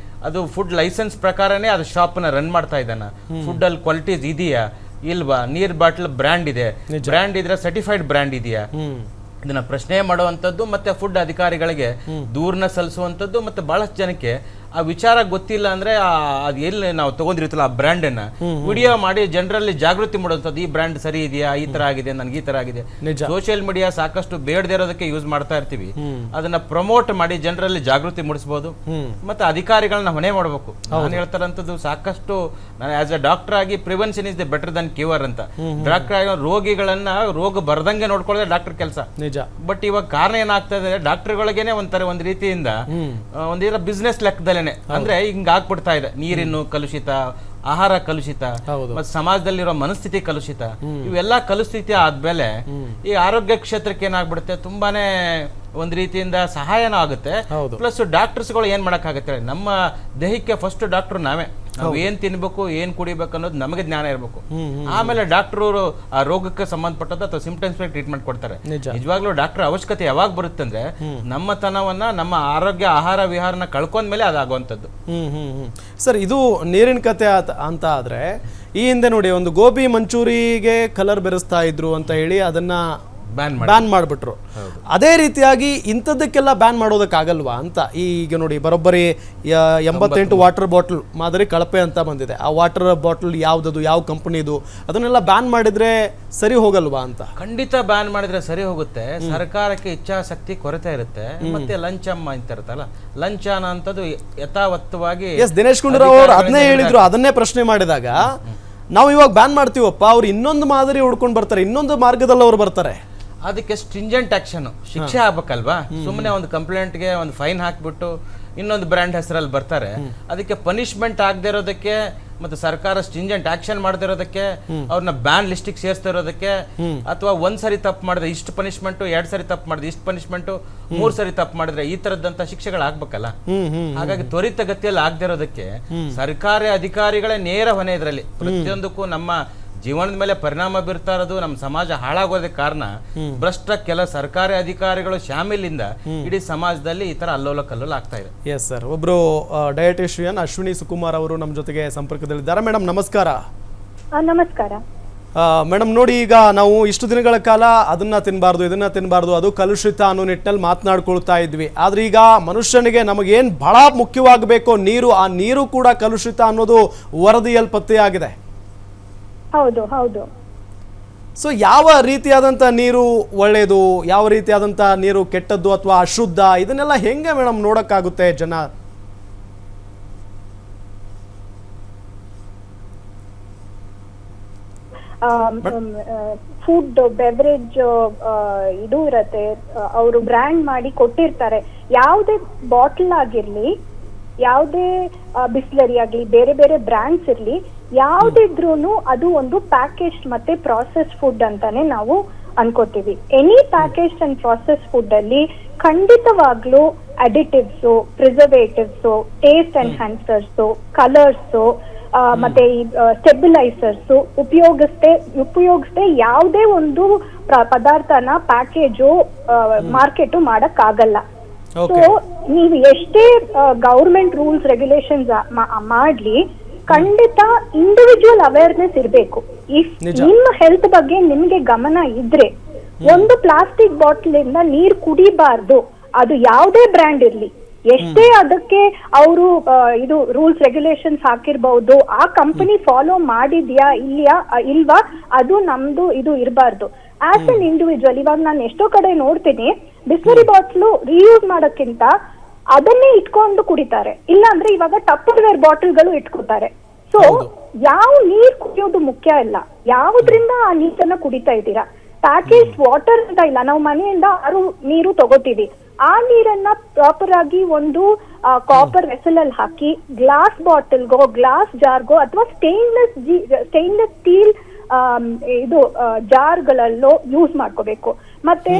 ಅದು ಫುಡ್ ಲೈಸೆನ್ಸ್ ಪ್ರಕಾರನೇ ಅದು ಶಾಪ್ನ ರನ್ ಮಾಡ್ತಾ ಇದ್ದಾನ, ಫುಡ್ ಅಲ್ಲಿ ಕ್ವಾಲಿಟೀಸ್ ಇದೆಯಾ ಇಲ್ವಾ, ನೀರ್ ಬಾಟ್ಲ್ ಬ್ರ್ಯಾಂಡ್ ಇದೆ, ಬ್ರ್ಯಾಂಡ್ ಇದ್ರೆ ಸರ್ಟಿಫೈಡ್ ಬ್ರ್ಯಾಂಡ್ ಇದೆಯಾ, ಇದನ್ನ ಪ್ರಶ್ನೆ ಮಾಡುವಂಥದ್ದು, ಮತ್ತೆ ಫುಡ್ ಅಧಿಕಾರಿಗಳಿಗೆ ದೂರನ್ನ ಸಲ್ಲಿಸುವಂಥದ್ದು. ಮತ್ತೆ ಬಹಳಷ್ಟು ಜನಕ್ಕೆ ಆ ವಿಚಾರ ಗೊತ್ತಿಲ್ಲ ಅಂದ್ರೆ ಅದು ಎಲ್ಲಿ ನಾವು ತಗೊಂಡಿರ್ತೀವಲ್ಲ ಆ ಬ್ರ್ಯಾಂಡ್ ಅನ್ನ ವಿಡಿಯೋ ಮಾಡಿ ಜನರಲ್ಲಿ ಜಾಗೃತಿ ಮಾಡುವಂಥದ್ದು. ಈ ಬ್ರ್ಯಾಂಡ್ ಸರಿ ಇದೆಯಾ, ಈ ತರ ಆಗಿದೆ, ನನ್ಗೆ ಈ ತರ ಆಗಿದೆ. ಸೋಷಿಯಲ್ ಮೀಡಿಯಾ ಸಾಕಷ್ಟು ಬೇಡದೇ ಇರೋದಕ್ಕೆ ಯೂಸ್ ಮಾಡ್ತಾ ಇರ್ತೀವಿ. ಅದನ್ನ ಪ್ರಮೋಟ್ ಮಾಡಿ ಜನರಲ್ಲಿ ಜಾಗೃತಿ ಮೂಡಿಸಬಹುದು. ಮತ್ತೆ ಅಧಿಕಾರಿಗಳನ್ನ ಹೊಣೆ ಮಾಡಬೇಕು. ನಾನು ಹೇಳ್ತಾರಂಥದ್ದು ಸಾಕಷ್ಟು, ನಾನು ಆಸ್ ಅ ಡಾಕ್ಟರ್ ಆಗಿ prevention is the better than cure ಅಂತ. ಡಾಕ್ಟರ್ ಆಗಿ ರೋಗಿಗಳನ್ನ ರೋಗ ಬರ್ದಂಗೆ ನೋಡ್ಕೊಳ್ಳೋದೇ ಡಾಕ್ಟರ್ ಕೆಲಸ. ಬಟ್ ಇವಾಗ ಕಾರಣ ಏನಾಗ್ತಾ ಇದೆ, ಡಾಕ್ಟರ್ಗಳಿಗೇನೆ ಒಂದ್ ರೀತಿಯಿಂದ ಒಂದೇನೋ ಬಿಸ್ನೆಸ್ ಲೆಕ್ಕದಲ್ಲೇನೆ ಅಂದ್ರೆ ಹಿಂಗ ಆಗ್ಬಿಡ್ತಾ ಇದೆ. ನೀರಿನ ಕಲುಷಿತ, ಆಹಾರ ಕಲುಷಿತ, ಮತ್ತೆ ಸಮಾಜದಲ್ಲಿರೋ ಮನಸ್ಥಿತಿ ಕಲುಷಿತ, ಇವೆಲ್ಲ ಕಲುಷಿತ ಆದ್ಮೇಲೆ ಈ ಆರೋಗ್ಯ ಕ್ಷೇತ್ರಕ್ಕೆ ಏನಾಗ್ಬಿಡುತ್ತೆ, ತುಂಬಾನೇ ಒಂದ್ ರೀತಿಯಿಂದ ಸಹಾಯನೂ ಆಗುತ್ತೆ. ಪ್ಲಸ್ ಡಾಕ್ಟರ್ಸ್ಗಳು ಏನ್ ಮಾಡಕ್ಕಾಗತ್ತೆ, ನಮ್ಮ ದೇಹಕ್ಕೆ ಫಸ್ಟ್ ಡಾಕ್ಟರ್ ನಾವೇ. ನಾವು ಏನ್ ತಿನ್ಬೇಕು, ಏನ್ ಕುಡಿಬೇಕು ಅನ್ನೋದು ನಮಗೆ ಜ್ಞಾನ ಇರಬೇಕು. ಆಮೇಲೆ ಡಾಕ್ಟರ್ ಆ ರೋಗಕ್ಕೆ ಸಂಬಂಧಪಟ್ಟದ್ದು ಅಥವಾ ಸಿಂಪ್ಟಮ್ಸ್ ಮೇಲೆ ಟ್ರೀಟ್ಮೆಂಟ್ ಕೊಡ್ತಾರೆ. ನಿಜವಾಗ್ಲೂ ಡಾಕ್ಟರ್ ಅವಶ್ಯಕತೆ ಯಾವಾಗ ಬರುತ್ತೆ ಅಂದ್ರೆ ನಮ್ಮ ತನವನ್ನ, ನಮ್ಮ ಆರೋಗ್ಯ, ಆಹಾರ ವಿಹಾರನ ಕಳ್ಕೊಂಡ್ಮೇಲೆ ಅದಾಗುವಂಥದ್ದು. ಸರ್, ಇದು ನೀರಿನ ಕತೆ ಅಂತ ಆದ್ರೆ, ಈ ಹಿಂದೆ ನೋಡಿ ಒಂದು ಗೋಬಿ ಮಂಚೂರಿಗೆ ಕಲರ್ ಬೆರೆಸ್ತಾ ಇದ್ರು ಅಂತ ಹೇಳಿ ಅದನ್ನ ಬ್ಯಾನ್ ಮಾಡ್ಬಿಟ್ರು. ಅದೇ ರೀತಿಯಾಗಿ ಇಂಥದ್ದಕ್ಕೆಲ್ಲ ಬ್ಯಾನ್ ಮಾಡೋದಕ್ಕಾಗಲ್ವಾ ಅಂತ. ಈಗ ನೋಡಿ, ಬರೋಬ್ಬರಿ 88 ವಾಟರ್ ಬಾಟಲ್ ಮಾದರಿ ಕಳಪೆ ಅಂತ ಬಂದಿದೆ. ಆ ವಾಟರ್ ಬಾಟಲ್ ಯಾವ್ದದು, ಯಾವ ಕಂಪನಿದು, ಅದನ್ನೆಲ್ಲ ಬ್ಯಾನ್ ಮಾಡಿದ್ರೆ ಸರಿ ಹೋಗಲ್ವಾ ಅಂತ? ಖಂಡಿತ ಬ್ಯಾನ್ ಮಾಡಿದ್ರೆ ಸರಿ ಹೋಗುತ್ತೆ. ಸರ್ಕಾರಕ್ಕೆ ಇಚ್ಛಾಶಕ್ತಿ ಕೊರತೆ ಇರುತ್ತೆ. ಮತ್ತೆ ಲಂಚಮ್ಮ ಅಂತ ಇರುತ್ತಲ್ಲ, ಲಂಚನ ಅಂತದ್ದು ಯಥಾವತ್ತವಾಗಿ ದಿನೇಶ್ ಗುಂಡೂರಾವ್ ಅವರು ಅದನ್ನೇ ಹೇಳಿದ್ರು. ಅದನ್ನೇ ಪ್ರಶ್ನೆ ಮಾಡಿದಾಗ, ನಾವು ಇವಾಗ ಬ್ಯಾನ್ ಮಾಡ್ತೀವಪ್ಪ, ಅವ್ರು ಇನ್ನೊಂದು ಮಾದರಿ ಹುಡ್ಕೊಂಡು ಬರ್ತಾರೆ, ಇನ್ನೊಂದು ಮಾರ್ಗದಲ್ಲಿ ಅವ್ರು ಬರ್ತಾರೆ. ಅದಕ್ಕೆ ಸ್ಟ್ರಿಂಜೆಂಟ್ ಆಕ್ಷನ್, ಶಿಕ್ಷೆ ಆಗ್ಬೇಕಲ್ವಾ? ಸುಮ್ಮನೆ ಒಂದು ಕಂಪ್ಲೇಂಟ್ಗೆ ಒಂದು ಫೈನ್ ಹಾಕ್ಬಿಟ್ಟು ಇನ್ನೊಂದು ಬ್ರ್ಯಾಂಡ್ ಹೆಸರಲ್ಲಿ ಬರ್ತಾರೆ. ಅದಕ್ಕೆ ಪನಿಷ್ಮೆಂಟ್ ಆಗದೆ ಇರೋದಕ್ಕೆ, ಮತ್ತೆ ಸರ್ಕಾರ ಸ್ಟ್ರಿಂಜೆಂಟ್ ಆಕ್ಷನ್ ಮಾಡದೇ ಇರೋದಕ್ಕೆ, ಅವ್ರನ್ನ ಬ್ಯಾನ್ ಲಿಸ್ಟಿಗೆ ಸೇರಿಸ್ತಾ ಇರೋದಕ್ಕೆ, ಅಥವಾ ಒಂದ್ ಸರಿ ತಪ್ಪು ಮಾಡಿದ್ರೆ ಇಷ್ಟು ಪನಿಷ್ಮೆಂಟ್, 2 ಸರಿ ತಪ್ಪು ಮಾಡಿದ್ರೆ ಇಷ್ಟು ಪನಿಷ್ಮೆಂಟ್, 3 ಸರಿ ತಪ್ಪು ಮಾಡಿದ್ರೆ ಈ ತರದಂತ ಶಿಕ್ಷೆಗಳು ಆಗ್ಬೇಕಲ್ಲ. ಹಾಗಾಗಿ ತ್ವರಿತಗತಿಯಲ್ಲಿ ಆಗದೆ ಇರೋದಕ್ಕೆ ಸರ್ಕಾರಿ ಅಧಿಕಾರಿಗಳೇ ನೇರ ಹೊಣೆ. ಇದರಲ್ಲಿ ಪ್ರತಿಯೊಂದಕ್ಕೂ ನಮ್ಮ ಜೀವನದ ಮೇಲೆ ಪರಿಣಾಮ ಬೀರ್ತಾ ಇರೋದು, ನಮ್ಮ ಸಮಾಜ ಹಾಳಾಗೋದಕ್ಕೆ ಕಾರಣ ಭ್ರಷ್ಟ ಕೆಲ ಸರ್ಕಾರಿ ಅಧಿಕಾರಿಗಳು ಶಾಮಿಲಿಂದ ಇಡೀ ಸಮಾಜದಲ್ಲಿ ಈ ತರ ಅಲ್ಲೋಲ ಕಲ್ಲೋಲ ಆಗ್ತಾ ಇದೆ. ಎಸ್ ಸರ್, ಒಬ್ರು ಡಯಟಿಷಿಯನ್ ಅಶ್ವಿನಿ ಸುಕುಮಾರ್ ಅವರು ನಮ್ಮ ಜೊತೆಗೆ ಸಂಪರ್ಕದಲ್ಲಿದ್ದಾರೆ. ಮೇಡಮ್ ನಮಸ್ಕಾರ. ನಮಸ್ಕಾರ. ಮೇಡಮ್ ನೋಡಿ, ಈಗ ನಾವು ಇಷ್ಟು ದಿನಗಳ ಕಾಲ ಅದನ್ನ ತಿನ್ನಬಾರ್ದು ಇದನ್ನ ತಿನ್ನಬಾರ್ದು ಅದು ಕಲುಷಿತ ಅನ್ನೋ ನಿಟ್ಟಿನಲ್ಲಿ ಮಾತನಾಡ್ಕೊಳ್ತಾ ಇದ್ವಿ. ಆದ್ರೆ ಈಗ ಮನುಷ್ಯನಿಗೆ ನಮಗೇನು ಬಹಳ ಮುಖ್ಯವಾಗಬೇಕೋ ನೀರು, ಆ ನೀರು ಕೂಡ ಕಲುಷಿತ ಅನ್ನೋದು ವರದಿಯಲ್ಲಿ ಪತ್ತೆಯಾಗಿದೆ. ಹೌದು ಹೌದು. ಸೊ ಯಾವ ರೀತಿಯಾದಂಥ ನೀರು ಒಳ್ಳೆಯದು, ಯಾವ ರೀತಿಯಾದಂಥ ನೀರು ಕೆಟ್ಟದ್ದು ಅಥವಾ ಅಶುದ್ಧ, ಇದನ್ನೆಲ್ಲ ಹೆಂಗೆ ಮೇಡಮ್ ನೋಡೋಕ್ಕಾಗುತ್ತೆ ಜನ? ಫುಡ್ ಬೆವರೇಜ್ ಇದು ಇರತ್ತೆ, ಅವರು ಬ್ರ್ಯಾಂಡ್ ಮಾಡಿ ಕೊಟ್ಟಿರ್ತಾರೆ. ಯಾವುದೇ ಬಾಟಲ್ ಆಗಿರ್ಲಿ, ಯಾವುದೇ ಬಿಸ್ಲರಿ ಆಗ್ಲಿ, ಬೇರೆ ಬೇರೆ ಬ್ರ್ಯಾಂಡ್ಸ್ ಇರ್ಲಿ, ಯಾವ್ದಿದ್ರೂನು ಅದು ಒಂದು ಪ್ಯಾಕೇಜ್ ಮತ್ತೆ ಪ್ರಾಸೆಸ್ ಫುಡ್ ಅಂತಾನೆ ನಾವು ಅನ್ಕೋತೀವಿ. Any package and process food ಅಲ್ಲಿ ಖಂಡಿತವಾಗ್ಲೂ additives, preservatives, taste enhancers, colours ಮತ್ತೆ ಈ ಸ್ಟೆಬಿಲೈಸರ್ಸ್ ಉಪಯೋಗಿಸದೆ ಯಾವುದೇ ಒಂದು ಪದಾರ್ಥನ ಪ್ಯಾಕೇಜು ಮಾರ್ಕೆಟ್ ಮಾಡಕ್ ಆಗಲ್ಲ. ಸೊ ನೀವು ಎಷ್ಟೇ ಗೌರ್ಮೆಂಟ್ ರೂಲ್ಸ್ ರೆಗ್ಯುಲೇಷನ್ಸ್ ಮಾಡ್ಲಿ, ಖಂಡಿತ ಇಂಡಿವಿಜುವಲ್ ಅವೇರ್ನೆಸ್ ಇರಬೇಕು. ಇಫ್ ನಿಮ್ಮ ಹೆಲ್ತ್ ಬಗ್ಗೆ ನಿಮ್ಗೆ ಗಮನ ಇದ್ರೆ ಒಂದು ಪ್ಲಾಸ್ಟಿಕ್ ಬಾಟಲ್ ಇಂದ ನೀರ್ ಕುಡಿಬಾರ್ದು, ಅದು ಯಾವುದೇ ಬ್ರ್ಯಾಂಡ್ ಇರ್ಲಿ. ಎಷ್ಟೇ ಅದಕ್ಕೆ ಅವರು ಇದು ರೂಲ್ಸ್ ರೆಗ್ಯುಲೇಷನ್ಸ್ ಹಾಕಿರ್ಬಹುದು, ಆ ಕಂಪನಿ ಫಾಲೋ ಮಾಡಿದ್ಯಾ ಇಲ್ವಾ ಅದು ನಮ್ದು ಇದು ಇರಬಾರ್ದು. ಆಸ್ ಅನ್ ಇಂಡಿವಿಜುವಲ್ ಇವಾಗ ನಾನು ಎಷ್ಟೋ ಕಡೆ ನೋಡ್ತೀನಿ, ಬಿಸ್ಲರಿ ಬಾಟ್ಲು ರೀಯೂಸ್ ಮಾಡೋಕ್ಕಿಂತ ಅದನ್ನೇ ಇಟ್ಕೊಂಡು ಕುಡಿತಾರೆ. ಇಲ್ಲ ಅಂದ್ರೆ ಇವಾಗ ಟಪ್ಪರ್ ವೇರ್ ಬಾಟಲ್ಗಳು ಇಟ್ಕೋತಾರೆ. ಸೊ ಯಾವ ನೀರ್ ಕುಡಿಯೋದು ಮುಖ್ಯ ಇಲ್ಲ, ಯಾವುದ್ರಿಂದ ಆ ನೀರನ್ನ ಕುಡಿತಾ ಇದ್ದೀರಾ. ಪ್ಯಾಕೇಜ್ ವಾಟರ್ ಅಂತ ಇಲ್ಲ, ನಾವು ಮನೆಯಿಂದ ಆರು ನೀರು ತಗೋತೀವಿ, ಆ ನೀರನ್ನ ಪ್ರಾಪರ್ ಆಗಿ ಒಂದು ಕಾಪರ್ ವೆಸಲ್ ಅಲ್ಲಿ ಹಾಕಿ ಗ್ಲಾಸ್ ಬಾಟಲ್ಗೋ ಗ್ಲಾಸ್ ಜಾರ್ಗೋ ಅಥವಾ ಸ್ಟೇನ್ಲೆಸ್ ಸ್ಟೀಲ್ ಇದು ಜಾರ್ಗಳಲ್ಲೋ ಯೂಸ್ ಮಾಡ್ಕೋಬೇಕು. ಮತ್ತೆ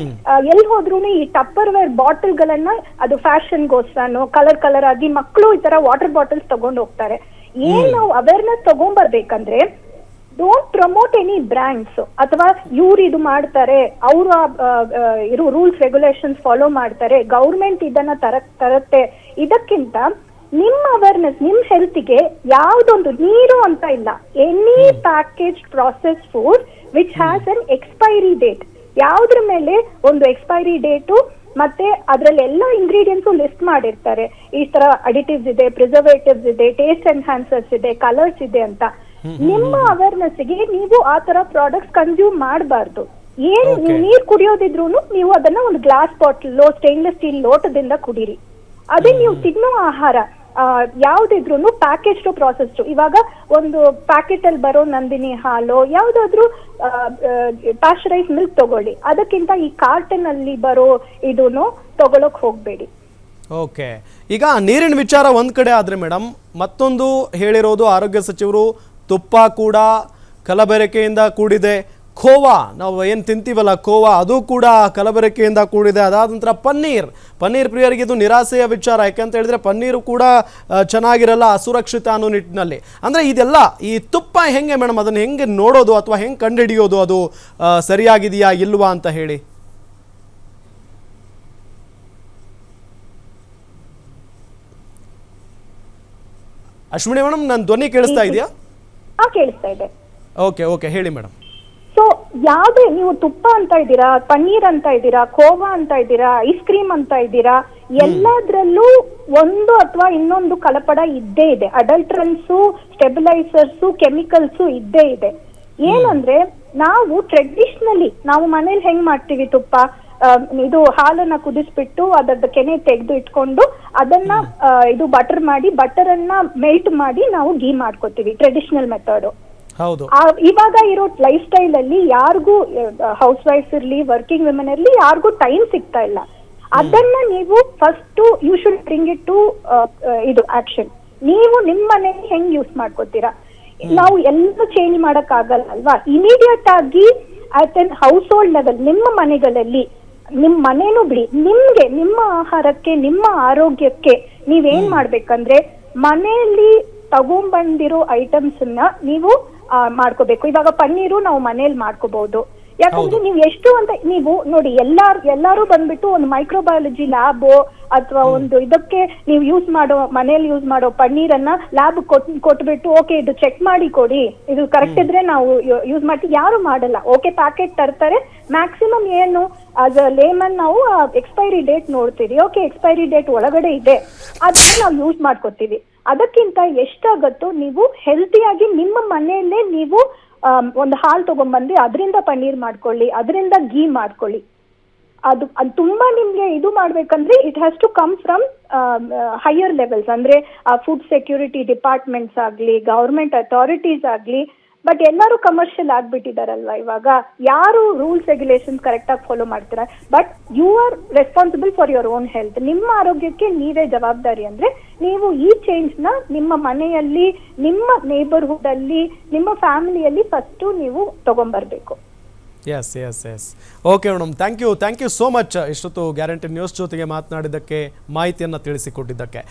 ಎಲ್ಲಿ ಹೋದ್ರು ಈ ಟಪ್ಪರ್ ವೇರ್ ಬಾಟಲ್ ಗಳನ್ನ ಅದು ಫ್ಯಾಷನ್ಗೋಸ್ಕರನೋ ಕಲರ್ ಆಗಿ ಮಕ್ಕಳು ಈ ತರ ವಾಟರ್ ಬಾಟಲ್ಸ್ ತಗೊಂಡು ಹೋಗ್ತಾರೆ. ಏನ್ ನಾವು ಅವೇರ್ನೆಸ್ ತಗೊಂಡ್ಬರ್ಬೇಕಂದ್ರೆ, ಡೋಂಟ್ ಪ್ರಮೋಟ್ ಎನಿ ಬ್ರ್ಯಾಂಡ್ಸ್ ಅಥವಾ ಇವ್ರು ಇದು ಮಾಡ್ತಾರೆ, ಅವರು ಇರೋ ರೂಲ್ಸ್ ರೆಗ್ಯುಲೇಷನ್ಸ್ ಫಾಲೋ ಮಾಡ್ತಾರೆ, ಗೌರ್ಮೆಂಟ್ ಇದನ್ನ ತರತ್ತೆ. ಇದಕ್ಕಿಂತ ನಿಮ್ಮ ಅವೇರ್ನೆಸ್, ನಿಮ್ ಹೆಲ್ತ್ಗೆ ಯಾವ್ದೊಂದು ನೀರು ಅಂತ ಇಲ್ಲ, any package process food which has an expiry date, ಯಾವ್ದ್ರ ಮೇಲೆ ಒಂದು ಎಕ್ಸ್ಪೈರಿ ಡೇಟು ಮತ್ತೆ ಅದ್ರಲ್ಲಿ ಎಲ್ಲ ಇಂಗ್ರೀಡಿಯೆಂಟ್ಸ್ ಲಿಸ್ಟ್ ಮಾಡಿರ್ತಾರೆ. ಈ ತರ ಅಡಿಟಿವ್ಸ್ ಇದೆ, ಪ್ರಿಸರ್ವೇಟಿವ್ಸ್ ಇದೆ, ಟೇಸ್ಟ್ ಎನ್ಹಾನ್ಸರ್ಸ್ ಇದೆ, ಕಲರ್ಸ್ ಇದೆ ಅಂತ. ನಿಮ್ಮ ಅವೇರ್ನೆಸ್ ಗೆ ನೀವು ಆ ತರ ಪ್ರಾಡಕ್ಟ್ಸ್ ಕನ್ಸ್ಯೂಮ್ ಮಾಡಬಾರ್ದು. ಏನ್ ನೀರ್ ಕುಡಿಯೋದಿದ್ರು ನೀವು ಅದನ್ನ ಒಂದು ಗ್ಲಾಸ್ ಬಾಟಲ್, ಸ್ಟೇನ್ಲೆಸ್ ಸ್ಟೀಲ್ ಲೋಟದಿಂದ ಕುಡೀರಿ. ಅದೇ ನೀವು ತಿನ್ನೋ ಆಹಾರ ಯಾವ್ದಿದ್ರು ಪ್ಯಾಕೇಜ್ ಪ್ರಾಸೆಸ್ಡ್, ಇವಾಗ ಒಂದು ಪ್ಯಾಕೆಟ್ ಅಲ್ಲಿ ಬರೋ ನಂದಿನಿ ಹಾಲು, ಯಾವ್ದಾದ್ರು ಪಾಶ್ಚರೈಸ್ ಮಿಲ್ಕ್ ತಗೊಳ್ಳಿ, ಅದಕ್ಕಿಂತ ಈ ಕಾರ್ಟನ್ ಅಲ್ಲಿ ಬರೋ ಇದನ್ನು ತಗೊಳಕ್ ಹೋಗ್ಬೇಡಿ. ಓಕೆ, ಈಗ ನೀರಿನ ವಿಚಾರ ಒಂದ್ ಕಡೆ ಆದ್ರೆ ಮೇಡಮ್, ಮತ್ತೊಂದು ಹೇಳಿರೋದು ಆರೋಗ್ಯ ಸಚಿವರು, ತುಪ್ಪ ಕೂಡ ಕಲಬೆರಕೆಯಿಂದ ಕೂಡಿದೆ. ಖೋವಾ, ನಾವು ಏನು ತಿಂತೀವಲ್ಲ ಖೋವಾ, ಅದು ಕೂಡ ಕಲಬೆರಕೆಯಿಂದ ಕೂಡಿದೆ. ಅದಾದ ನಂತರ ಪನ್ನೀರ್ ಪ್ರಿಯರಿಗೆ ಇದು ನಿರಾಸೆಯ ವಿಚಾರ. ಯಾಕೆಂತ ಹೇಳಿದ್ರೆ ಪನ್ನೀರು ಕೂಡ ಚೆನ್ನಾಗಿರಲ್ಲ, ಅಸುರಕ್ಷಿತ ಅನ್ನೋ ನಿಟ್ಟಿನಲ್ಲಿ. ಅಂದರೆ ಇದೆಲ್ಲ ಈ ತುಪ್ಪ ಹೆಂಗೆ ಮೇಡಮ್, ಅದನ್ನು ಹೆಂಗೆ ನೋಡೋದು ಅಥವಾ ಹೆಂಗೆ ಕಂಡುಹಿಡಿಯೋದು, ಅದು ಸರಿಯಾಗಿದೆಯಾ ಇಲ್ವಾ ಅಂತ ಹೇಳಿ? ಅಶ್ವಿನಿ ಮೇಡಮ್, ನನ್ನ ಧ್ವನಿ ಕೇಳಿಸ್ತಾ ಇದೆಯಾ? ಕೇಳಿಸ್ತಾ ಇದೆ. ಓಕೆ ಹೇಳಿ ಮೇಡಮ್. ಸೊ ಯಾವ್ದೇ ನೀವು ತುಪ್ಪ ಅಂತ ಇದ್ದೀರಾ, ಪನ್ನೀರ್ ಅಂತ ಇದ್ದೀರಾ, ಖೋವಾ ಅಂತ ಇದ್ದೀರಾ, ಐಸ್ ಕ್ರೀಮ್ ಅಂತ ಇದ್ದೀರಾ, ಎಲ್ಲದ್ರಲ್ಲೂ ಒಂದು ಅಥವಾ ಇನ್ನೊಂದು ಕಲಪಡ ಇದ್ದೇ ಇದೆ. ಅಡಲ್ಟ್ರನ್ಸು, ಸ್ಟೆಬಿಲೈಸರ್ಸು, ಕೆಮಿಕಲ್ಸು ಇದ್ದೇ ಇದೆ. ಏನಂದ್ರೆ ನಾವು ಟ್ರೆಡಿಷನಲಿ ನಾವು ಮನೇಲಿ ಹೆಂಗ್ ಮಾಡ್ತೀವಿ, ತುಪ್ಪ ಇದು ಹಾಲನ್ನ ಕುದಿಸ್ಬಿಟ್ಟು ಅದರದ ಕೆನೆ ತೆಗೆದು ಇಟ್ಕೊಂಡು ಅದನ್ನ ಇದು ಬಟರ್ ಮಾಡಿ, ಬಟರ್ ಅನ್ನ ಮೆಲ್ಟ್ ಮಾಡಿ ನಾವು ಘೀ ಮಾಡ್ಕೋತೀವಿ, ಟ್ರೆಡಿಷನಲ್ ಮೆಥಡ್. ಇವಾಗ ಇರೋ ಲೈಫ್ ಸ್ಟೈಲ್ ಅಲ್ಲಿ ಯಾರಿಗೂ, ಹೌಸ್ ವೈಫ್ ಇರ್ಲಿ, ವರ್ಕಿಂಗ್ ವಿಮೆನ್ ಇರ್ಲಿ, ಯಾರಿಗೂ ಟೈಮ್ ಸಿಗ್ತಾ ಇಲ್ಲ. ಅದನ್ನ ನೀವು first you should bring it to ಇದು ಆಕ್ಷನ್. ನೀವು ನಿಮ್ ಮನೆ ಹೆಂಗ್ ಯೂಸ್ ಮಾಡ್ಕೋತೀರಾ, ನಾವು ಎಲ್ಲ ಚೇಂಜ್ ಮಾಡಕ್ ಆಗಲ್ಲ ಅಲ್ವಾ. ಇಮಿಡಿಯೇಟ್ ಆಗಿ at N house hold level ನಿಮ್ಮ ಮನೆಗಳಲ್ಲಿ, ನಿಮ್ ಮನೇನು ಬಿಡಿ, ನಿಮ್ಗೆ ನಿಮ್ಮ ಆಹಾರಕ್ಕೆ, ನಿಮ್ಮ ಆರೋಗ್ಯಕ್ಕೆ ನೀವೇನ್ ಮಾಡ್ಬೇಕಂದ್ರೆ ಮನೆಯಲ್ಲಿ ತಗೊಂಡ್ಬಂದಿರೋ ಐಟಮ್ಸ್ ನ ನೀವು ಮಾಡ್ಕೋಬೇಕು. ಇವಾಗ ಪನ್ನೀರು ನಾವು ಮನೇಲಿ ಮಾಡ್ಕೋಬಹುದು. ಯಾಕಂದ್ರೆ ನೀವು ಎಷ್ಟು ಅಂತ ನೀವು ನೋಡಿ, ಎಲ್ಲಾರು ಬಂದ್ಬಿಟ್ಟು ಒಂದು ಮೈಕ್ರೋಬಯಾಲಜಿ ಲ್ಯಾಬ್ ಅಥವಾ ಒಂದು ಇದಕ್ಕೆ ನೀವು ಮನೆಯಲ್ಲಿ ಯೂಸ್ ಮಾಡೋ ಪನ್ನೀರನ್ನ ಲ್ಯಾಬ್ ಕೊಟ್ಬಿಟ್ಟು ಓಕೆ ಇದು ಚೆಕ್ ಮಾಡಿ ಕೊಡಿ, ಇದು ಕರೆಕ್ಟ್ ಇದ್ರೆ ನಾವು ಯೂಸ್ ಮಾಡ್ತೀವಿ, ಯಾರು ಮಾಡಲ್ಲ. ಓಕೆ ಪ್ಯಾಕೆಟ್ ತರ್ತಾರೆ, ಮ್ಯಾಕ್ಸಿಮಮ್ ಏನು ಆಸ್ ಅ ಲೇಮನ್ ನಾವು ಎಕ್ಸ್ಪೈರಿ ಡೇಟ್ ನೋಡ್ತೀವಿ, ಓಕೆ ಎಕ್ಸ್ಪೈರಿ ಡೇಟ್ ಒಳಗಡೆ ಇದೆ ಅದನ್ನ ನಾವು ಯೂಸ್ ಮಾಡ್ಕೊತೀವಿ. ಅದಕ್ಕಿಂತ ಎಷ್ಟಾಗತ್ತೋ ನೀವು ಹೆಲ್ತಿಯಾಗಿ ನಿಮ್ಮ ಮನೆಯಲ್ಲೇ ನೀವು ಒಂದು ಹಾಲು ತಗೊಂಡ್ಬಂದು ಅದರಿಂದ ಪನ್ನೀರ್ ಮಾಡ್ಕೊಳ್ಳಿ, ಅದರಿಂದ ಘೀ ಮಾಡ್ಕೊಳ್ಳಿ. ಅದು ತುಂಬಾ ನಿಮ್ಗೆ ಇದು ಮಾಡ್ಬೇಕಂದ್ರೆ it has to come from higher levels, ಅಂದ್ರೆ ಫುಡ್ ಸೆಕ್ಯೂರಿಟಿ ಡಿಪಾರ್ಟ್ಮೆಂಟ್ಸ್ ಆಗ್ಲಿ, ಗವರ್ಮೆಂಟ್ ಅಥಾರಿಟೀಸ್ ಆಗ್ಲಿ. ಬಟ್ ಎಲ್ಲರೂ ಕಮರ್ಷಿಯಲ್ ಆಗ್ಬಿಟ್ಟಿದಾರಲ್ವಾ ಇವಾಗ, ಯಾರು ರೂಲ್ಸ್ ರೆಗ್ಯುಲೇಷನ್ಸ್ ಕರೆಕ್ಟ್ ಆಗಿ ಫಾಲೋ ಮಾಡ್ತೀರಾ? But you are responsible for your own health. ನಿಮ್ಮ ಆರೋಗ್ಯಕ್ಕೆ ನೀವೇ ಜವಾಬ್ದಾರಿ. ಅಂದ್ರೆ ನೀವು ಈ ಚೇಂಜ್ ನ ನಿಮ್ಮ ಮನೆಯಲ್ಲಿ, ನಿಮ್ಮ ನೇಬರ್ಹುಡ್ ಅಲ್ಲಿ, ನಿಮ್ಮ ಫ್ಯಾಮಿಲಿಯಲ್ಲಿ ಫಸ್ಟ್ ನೀವು ತಗೊಂಡ್ಬರ್ಬೇಕು. Yes yes yes okay madam, thank you so much. ಇಷ್ಟೊತ್ತು ಗ್ಯಾರಂಟಿ ನ್ಯೂಸ್ ಜೊತೆಗೆ ಮಾತನಾಡಿದ್ದಕ್ಕೆ, ಮಾಹಿತಿಯನ್ನು ತಿಳಿಸಿಕೊಟ್ಟಿದ್ದಕ್ಕೆ.